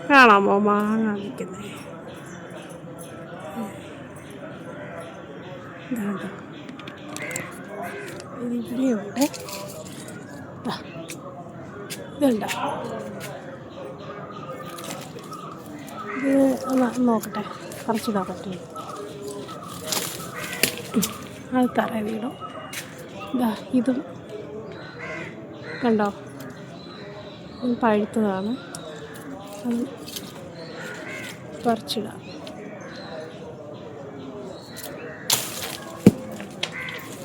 കാണാമോ മാങ്ങ നിൽക്കുന്നത്? ഇതുണ്ട്, ഇതിലുണ്ട്. ഇതുണ്ട്, ഇത് നോക്കട്ടെ, പറിച്ചിടാൻ പറ്റും. അത് തറ വീടും. ഇതും കണ്ടോ, ഇത് പഴുത്തതാണ്. അത് പറിച്ചിടാം.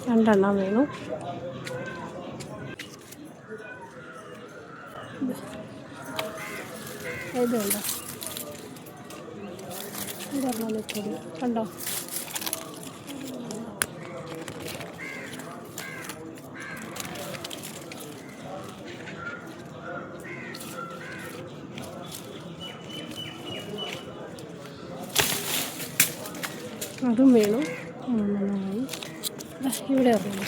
രണ്ടെണ്ണം വീണു. ഇതുണ്ടോ, ഇതൊരെണ്ണം നിൽക്കുന്നു കണ്ടോ. അതും വീണു. നന്നായി. ഇവിടെ അറിയാം,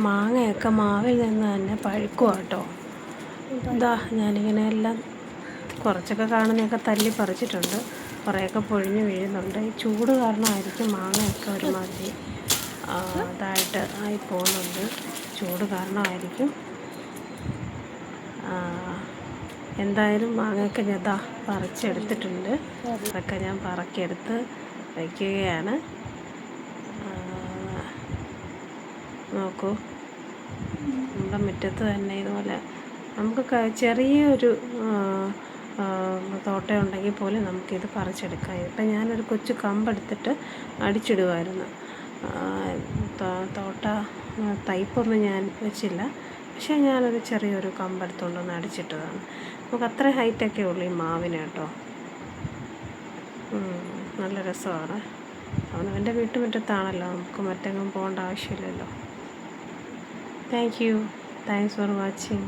മാങ്ങയൊക്കെ മാവിൽ നിന്ന് തന്നെ പഴുക്കുക കേട്ടോ. ഞാനിങ്ങനെ എല്ലാം കുറച്ചൊക്കെ കാണുന്നതൊക്കെ തല്ലി പറിച്ചിട്ടുണ്ട്. കുറേയൊക്കെ പൊഴിഞ്ഞ് വീഴുന്നുണ്ട്. ഈ ചൂട് കാരണമായിരിക്കും മാങ്ങയൊക്കെ ഒരുമാതിരി ഇതായിട്ട് ആയി പോകുന്നുണ്ട്. ചൂട് കാരണമായിരിക്കും. എന്തായാലും മാങ്ങയൊക്കെ ഞാൻ പറിച്ചെടുത്തിട്ടുണ്ട്. അതൊക്കെ ഞാൻ പറക്കിയെടുത്ത് വയ്ക്കുകയാണ്. നോക്കൂ, നമ്മുടെ മുറ്റത്ത് തന്നെ ഇതുപോലെ നമുക്ക് ചെറിയൊരു തോട്ടം ഉണ്ടെങ്കിൽ പോലും നമുക്കിത് പറിച്ചെടുക്കാം. ഇപ്പം ഞാനൊരു കൊച്ചു കമ്പെടുത്തിട്ട് അടിച്ചിടുമായിരുന്നു. തോട്ട തൈപ്പൊന്നും ഞാൻ വെച്ചില്ല, പക്ഷേ ഞാനൊരു ചെറിയൊരു കമ്പെടുത്തുകൊണ്ടൊന്ന് അടിച്ചിട്ടതാണ്. നമുക്ക് അത്ര ഹൈറ്റൊക്കെ ഉള്ളൂ ഈ മാവിന് കേട്ടോ. നല്ല രസമാണ്. അവനവൻ്റെ വീട്ടുമുറ്റത്താണല്ലോ, നമുക്ക് മറ്റെങ്ങും പോകേണ്ട ആവശ്യമില്ലല്ലോ. Thank you. Thanks for watching.